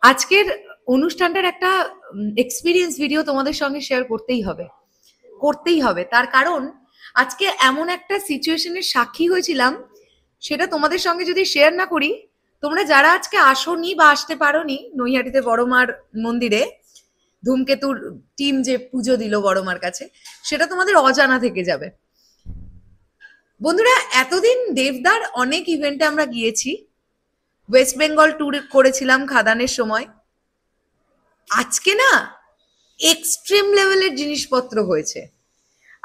আজকের অনুষ্ঠানটার একটা experience video তোমাদের সঙ্গে শেয়ার করতেই হবে তার কারণ আজকে এমন একটা সিচুয়েশনের সাক্ষী হয়েছিলাম, সেটা তোমাদের সঙ্গে যদি শেয়ার না করি, তোমরা যারা আজকে আসোনি বা আসতে পারোনি নৈহাটিতে বড়মার মন্দিরে ধূমকেতুর টিম যে পুজো দিল বড়মার কাছে, সেটা তোমাদের অজানা থেকে যাবে। বন্ধুরা, এতদিন দেবদার অনেক ইভেন্টে আমরা গিয়েছি, ওয়েস্ট বেঙ্গল ট্যুর করেছিলাম খাদানের সময়। আজকে না এক্সট্রিম লেভেলের জিনিসপত্র হয়েছে।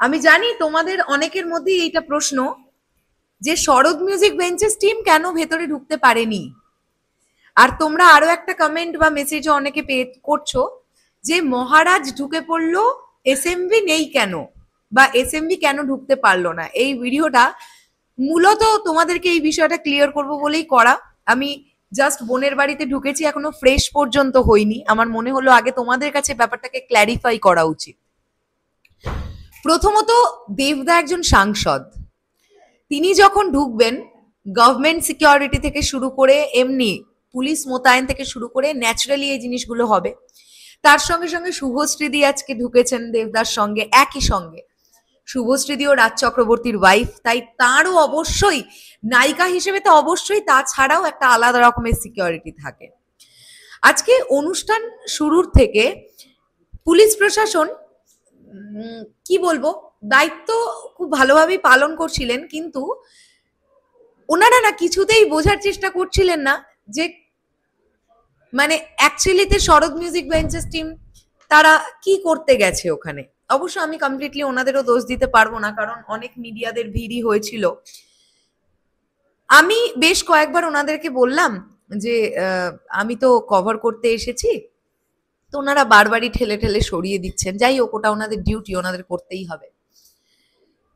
আমি জানি তোমাদের অনেকের মধ্যেই এইটা প্রশ্ন যে শরৎ মিউজিক বেঞ্চেস টিম কেন ভেতরে ঢুকতে পারেনি। আর তোমরা আরো একটা কমেন্ট বা মেসেজও অনেকে করছো যে মহারাজ ঢুকে পড়লো, এসএমভি নেই কেন, বা এসএমভি কেন ঢুকতে পারলো না। এই ভিডিওটা মূলত তোমাদেরকে এই বিষয়টা ক্লিয়ার করব বলেই করা। আমি জাস্ট বোনের বাড়িতে ঢুকেছি, এখনো ফ্রেশ পর্যন্ত হইনি। আমার মনে হলো আগে তোমাদের কাছে ব্যাপারটাকে ক্ল্যারিফাই করা উচিত। প্রথমত, দেবদা একজন সাংসদ। তিনি যখন ঢুকবেন, গভর্নমেন্ট সিকিউরিটি থেকে শুরু করে এমনি পুলিশ মোতায়েন থেকে শুরু করে ন্যাচারালি এই জিনিসগুলো হবে। তার সঙ্গে সঙ্গে শুভশ্রীদি আজকে ঢুকেছেন দেবদার সঙ্গে, একই সঙ্গে শুভশ্রীদিও রাজ চক্রবর্তীর ওয়াইফ, তাই তারও অবশ্যই নায়িকা হিসেবে তো অবশ্যই, তাছাড়াও একটা আলাদা রকমের সিকিউরিটি থাকে। আজকে অনুষ্ঠান শুরুর থেকে পুলিশ প্রশাসন কি বলবো, দায়িত্ব খুব ভালোভাবেই পালন করছিলেন, কিন্তু ওনারা না কিছুতেই বোঝার চেষ্টা করছিলেন না যে মানে অ্যাকচুয়ালিতে শরৎ মিউজিক বেঞ্চেস টিম তারা কি করতে গেছে ওখানে। অবশ্য আমি কমপ্লিটলি ওনাদেরও দোষ দিতে পারবো না, কারণ অনেক মিডিয়াদের ভিড়ই হয়েছিল। আমি বেশ কয়েকবার ওনাদেরকে বললাম যে আমি তো কভার করতে এসেছি, তো ওনারা বারবারই ঠেলে ঠেলে সরিয়ে দিচ্ছেন। যাই হোক, ওটা ওনাদের ডিউটি, ওনাদের করতেই হবে।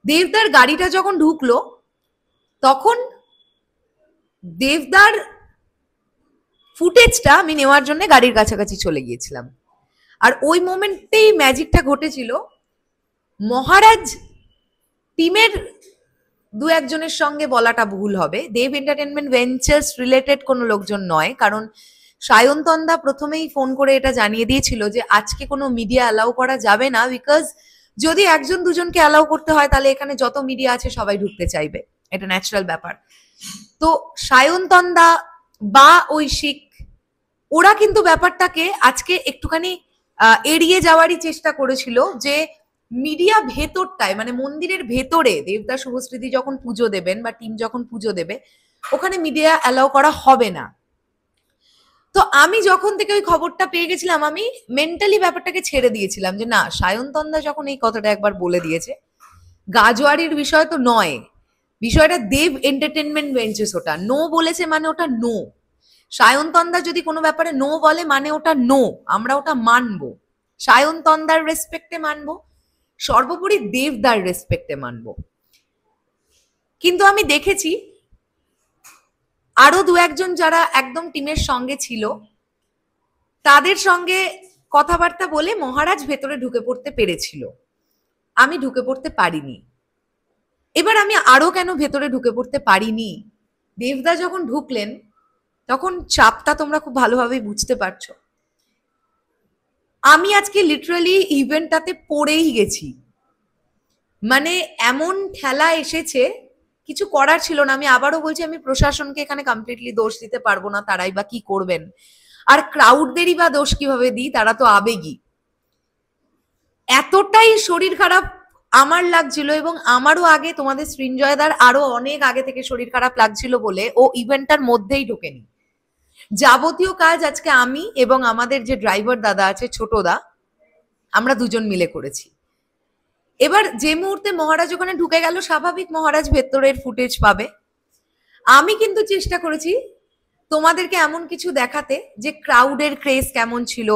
দেবদার গাড়িটা যখন ঢুকলো, তখন দেবদার ফুটেজটা আমি নেওয়ার জন্য গাড়ির কাছাকাছি চলে গিয়েছিলাম। আর ওই মোমেন্টেই ম্যাজিকটা ঘটেছিল। মহারাজ টিমের দু একজনের সঙ্গে বলাটা ভুল হবে, দেব এন্টারটেনমেন্ট ভেঞ্চার্স রিলেটেড কোনো লোকজন নয়, কারণ সায়ন্তনদা প্রথমেই ফোন করে এটা জানিয়ে দিয়েছিল যে আজকে কোনো মিডিয়া অ্যালাউ করা যাবে না, বিকজ যদি একজন দুজনকে অ্যালাউ করতে হয় তাহলে এখানে যত মিডিয়া আছে সবাই ঢুকতে চাইবে, এটা ন্যাচারাল ব্যাপার। তো সায়ন্তনদা বা ঐশিক ওরা কিন্তু ব্যাপারটাকে আজকে একটুখানি এড়িয়ে যাওয়ারই চেষ্টা করেছিল, যে মিডিয়া ভেতরটায় মানে মন্দিরের ভেতরে দেবদা শুভশ্রীদি যখন পুজো দেবেন বা টিম যখন পুজো দেবে, ওখানে মিডিয়া অ্যালাউ করা হবে না। তো আমি যখন থেকে ওই খবরটা পেয়ে গেছিলাম, আমি মেন্টালি ব্যাপারটাকে ছেড়ে দিয়েছিলাম যে না, সায়ন্তনদা যখন এই কথাটা একবার বলে দিয়েছে, গাজোয়ারির বিষয় তো নয়, বিষয়টা দেব এন্টারটেনমেন্ট ভেঞ্চার্স, ওটা নো বলেছে মানে ওটা নো। সায়ন্তনদা যদি কোনো ব্যাপারে নো বলে মানে ওটা নো, আমরা ওটা মানবো, সায়ন্তনদার রেসপেক্টে মানবো, সর্বোপরি দেবদার রেসপেক্টে মানবো। কিন্তু আমি দেখেছি আরো দু একজন যারা একদম টিমের সঙ্গে ছিল, তাদের সঙ্গে কথাবার্তা বলে মহারাজ ভেতরে ঢুকে পড়তে পেরেছিল, আমি ঢুকে পড়তে পারিনি। এবার আমি আরো কেন ভেতরে ঢুকে পড়তে পারিনি, দেবদা যখন ঢুকলেন তখন চাপটা তোমরা খুব ভালোভাবে বুঝতে পারছো। আমি আজকে লিটারালি ইভেন্টটাতে পড়েই গেছি, মানে এমন ঠেলা এসেছে, কিছু করার ছিল না। আমি আবারও বলছি, আমি প্রশাসনকে এখানে কমপ্লিটলি দোষ দিতে পারবো না, তারাই বা কি করবেন, আর ক্রাউডদেরই বা দোষ কিভাবে দিই, তারা তো আবেগী। এতটাই শরীর খারাপ আমার লাগছিল, এবং আমারও আগে তোমাদের সৃঞ্জয়দার আরো অনেক আগে থেকে শরীর খারাপ লাগছিল বলে ও ইভেন্টটার মধ্যেই ঢোকেনি। যাবতীয় কাজ আজকে আমি এবং আমাদের যে ড্রাইভার দাদা আছে ছোটদা, আমরা দুজন মিলে করেছি। এবার যে মুহূর্তে মহারাজ ওখানে ঢুকে গেল, স্বাভাবিক মহারাজ ভেতরের ফুটেজ পাবে। আমি কিন্তু চেষ্টা করেছি তোমাদেরকে এমন কিছু দেখাতে যে ক্রাউডের ক্রেজ কেমন ছিল,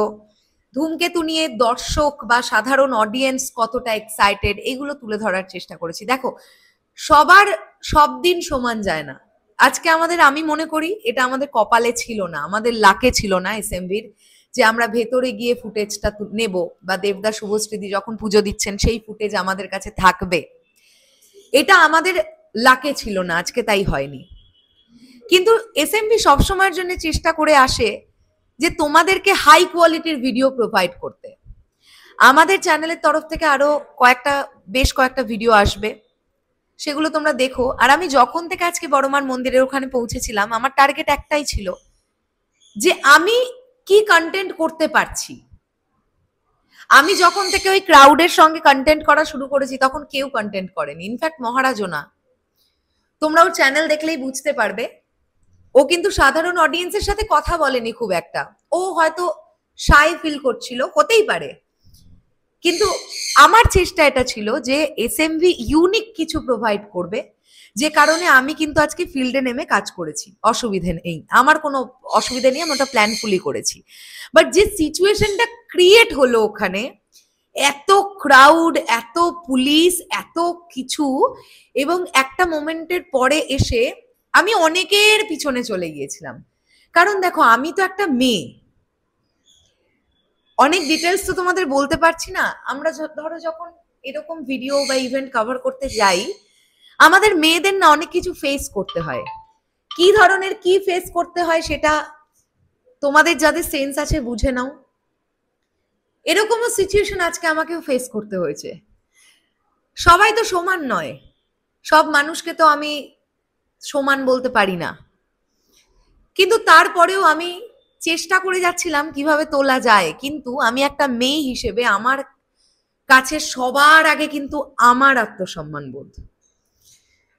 ধূমকেতু নিয়ে দর্শক বা সাধারণ অডিয়েন্স কতটা এক্সাইটেড, এগুলো তুলে ধরার চেষ্টা করেছি। দেখো, সবার সব দিন সমান যায় না। আজকে আমাদের, আমি মনে করি এটা আমাদের কপালে ছিল না, আমাদের লাকে ছিল না এসএমভির, যে আমরা ভেতরে গিয়ে ফুটেজটা নেব, বা দেবদা শুভশ্রীদি যখন পুজো দিচ্ছেন সেই ফুটেজ আমাদের কাছে থাকবে, এটা আমাদের লাকে ছিল না, আজকে তাই হয়নি। কিন্তু এসএমভি সবসময়ের জন্য চেষ্টা করে আসে যে তোমাদেরকে হাই কোয়ালিটির ভিডিও প্রোভাইড করতে। আমাদের চ্যানেলের তরফ থেকে আরো বেশ কয়েকটা ভিডিও আসবে, সেগুলো তোমরা দেখো। আর আমি যখন থেকে আজকে বড়মার মন্দিরের ওখানে পৌঁছেছিলাম, আমার টার্গেট একটাই ছিল যে আমি কি কন্টেন্ট করতে পারছি। আমি যখন থেকে ওই ক্রাউডের সঙ্গে কন্টেন্ট করা শুরু করেছি তখন কেউ কন্টেন্ট করেনি, ইনফ্যাক্ট মহারাজও না। তোমরা ওর চ্যানেল দেখলেই বুঝতে পারবে, ও কিন্তু সাধারণ অডিয়েন্সের সাথে কথা বলেনি খুব একটা। ও হয়তো শাই ফিল করছিল, হতেই পারে। কিন্তু আমার চেষ্টা এটা ছিল যে এসএমভি ইউনিক কিছু প্রোভাইড করবে, যে কারণে আমি কিন্তু আজকে ফিল্ডে নেমে কাজ করেছি। অসুবিধে নেই, আমার কোনো অসুবিধা নেই, আমি ওটা প্ল্যানফুলি করেছি। বাট যে সিচুয়েশনটা ক্রিয়েট হলো ওখানে, এত ক্রাউড, এত পুলিশ, এত কিছু, এবং একটা মোমেন্টের পরে এসে আমি অনেকের পিছনে চলে গিয়েছিলাম। কারণ দেখো, আমি তো একটা মেয়ে, অনেক ডিটেলস তো তোমাদের বলতে পারছি না। আমরা ধরো যখন এরকম ভিডিও বা ইভেন্ট কভার করতে যাই, আমাদের মেয়েদের না অনেক কিছু ফেস করতে হয়। কি ধরনের কি ফেস করতে হয় সেটা তোমাদের যাদের সেন্স আছে বুঝে নাও। এরকমও সিচুয়েশন আজকে আমাকেও ফেস করতে হয়েছে। সবাই তো সমান নয়, সব মানুষকে তো আমি সমান বলতে পারি না, কিন্তু তারপরেও আমি চেষ্টা করে যাচ্ছিলাম কিভাবে তোলা যায়। কিন্তু আমি একটা মেয়ে হিসেবে আমার কাছে সবার আগে কিন্তু আমার আত্মসম্মান বোধ,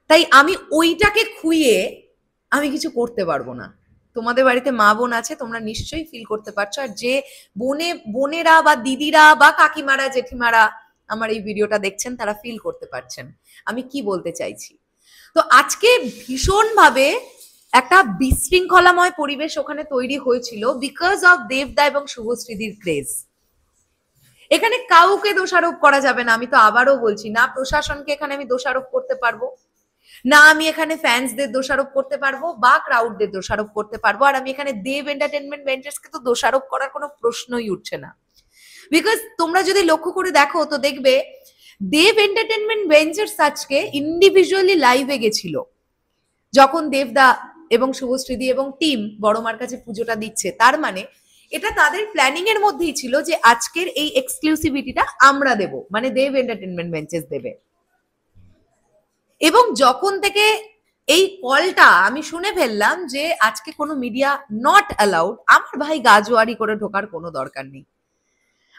তাই আমি ওইটাকে খুইয়ে আমি কিছু করতে পারবো না। তোমাদের বাড়িতে মা বোন আছে, তোমরা নিশ্চয়ই ফিল করতে পারছো। আর যে বোনেরা বা দিদিরা বা কাকিমারা জেঠিমারা আমার এই ভিডিওটা দেখছেন, তারা ফিল করতে পারছেন আমি কি বলতে চাইছি। তো আজকে ভীষণভাবে একটা বিশৃঙ্খলাময় পরিবেশ ওখানে তৈরি হয়েছিল বিকজ অফ দেবদা এবং শুভশ্রীদির ক্রেজ। এখানে কাউকে দোষারোপ করা যাবে না, আমি তো আবারও বলছি, না প্রশাসনকে এখানে আমি দোষারোপ করতে পারবো, না আমি এখানে ফ্যান্সদের দোষারোপ করতে পারবো বা ক্রাউডদের দোষারোপ করতে পারবো। আর আমি এখানে দেব এন্টারটেনমেন্ট ভেঞ্চার্সকে তো দোষারোপ করার কোনো প্রশ্নই উঠছে না। বিকজ তোমরা যদি লক্ষ্য করে দেখো তো দেখবে দেব এন্টারটেনমেন্ট ভেঞ্চার্স আজকে ইন্ডিভিজুয়ালি লাইভে গেছিল যখন দেবদা এবং শুভশ্রীদি এবং টিম বড়মার কাছে পুজোটা দিচ্ছে। তার মানে এটা তাদের প্ল্যানিং এর মধ্যেই ছিল যে আজকের এই এক্সক্লুসিভিটিটা আমরা দেব, মানে দেব এন্টারটেনমেন্ট ভেঞ্চার্স দেবে। এবং যখন থেকে এই কলটা আমি শুনে ফেললাম যে আজকে কোনো মিডিয়া নট অ্যালাউড, আমার ভাই গাজোয়ারি করে ঢোকার কোনো দরকার নেই।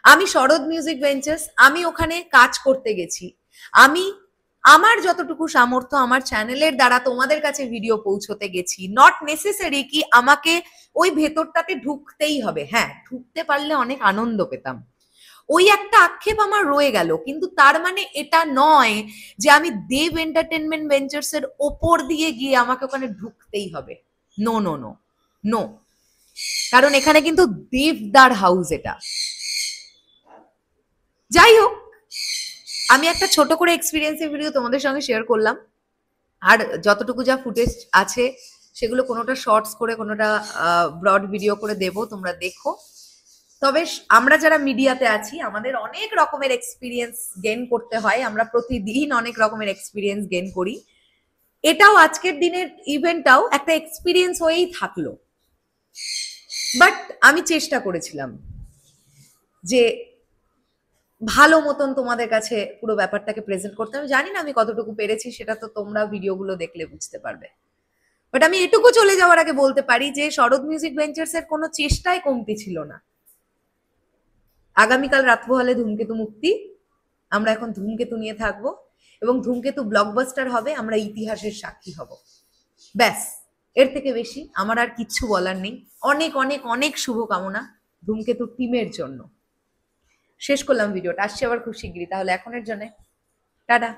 আমি শরৎ মিউজিক ভেঞ্চার্স, আমি ওখানে কাজ করতে গেছি, আমি আমার যতটুকু সামর্থ্য আমার চ্যানেলের দ্বারা তোমাদের কাছে ভিডিও পৌঁছতে গেছি। নট নেসেসারি কি আমাকে ওই ভেতরটাতে ঢুকতেই হবে। হ্যাঁ, ঢুকতে পারলে অনেক আনন্দ পেতাম, ওই একটা আক্ষেপ আমার রয়ে গেল। কিন্তু তার মানে এটা নয় যে আমি দেব এন্টারটেনমেন্ট ভেঞ্চার্স এর ওপর দিয়ে গিয়ে আমাকে ওখানে ঢুকতেই হবে। নো নো নো নো, কারণ এখানে কিন্তু দেবদার হাউস এটা। যাই হোক, আমি একটা ছোট করে এক্সপিরিয়েন্সের ভিডিও তোমাদের সঙ্গে শেয়ার করলাম। আর যতটুকু যা ফুটেজ আছে সেগুলো কোনোটা শর্টস করে কোনোটা ব্রড ভিডিও করে দেব, তোমরা দেখো। তবে আমরা যারা মিডিয়াতে আছি আমাদের অনেক রকমের এক্সপিরিয়েন্স গেইন করতে হয়, আমরা প্রতিদিন অনেক রকমের এক্সপিরিয়েন্স গেইন করি। এটাও আজকের দিনের ইভেন্টটাও একটা এক্সপিরিয়েন্স হয়েই থাকলো। বাট আমি চেষ্টা করেছিলাম যে ভালো মতন তোমাদের কাছে পুরো ব্যাপারটাকে প্রেজেন্ট করতে। আমি জানি না আমি কতটুকু পেরেছি, সেটা তো তোমরা ভিডিওগুলো দেখলে বুঝতে পারবে। বাট আমি এটুকু চলে যাওয়ার আগে বলতে পারি যে শরৎ মিউজিক ভেঞ্চার্স এর কোনো চেষ্টাই কমতি ছিল না। আগামীকাল রাতপোহালে ধূমকেতু মুক্তি, আমরা এখন ধূমকেতু নিয়ে থাকবো এবং ধূমকেতু ব্লকবাস্টার হবে, আমরা ইতিহাসের সাক্ষী হব। ব্যাস, এর থেকে বেশি আমার আর কিচ্ছু বলার নেই। অনেক অনেক অনেক শুভকামনা ধূমকেতু টিমের জন্য। শেষ করলাম ভিডিওটা, আসছে আবার খুব শিগগিরই। তাহলে এখনের জন্য টাটা।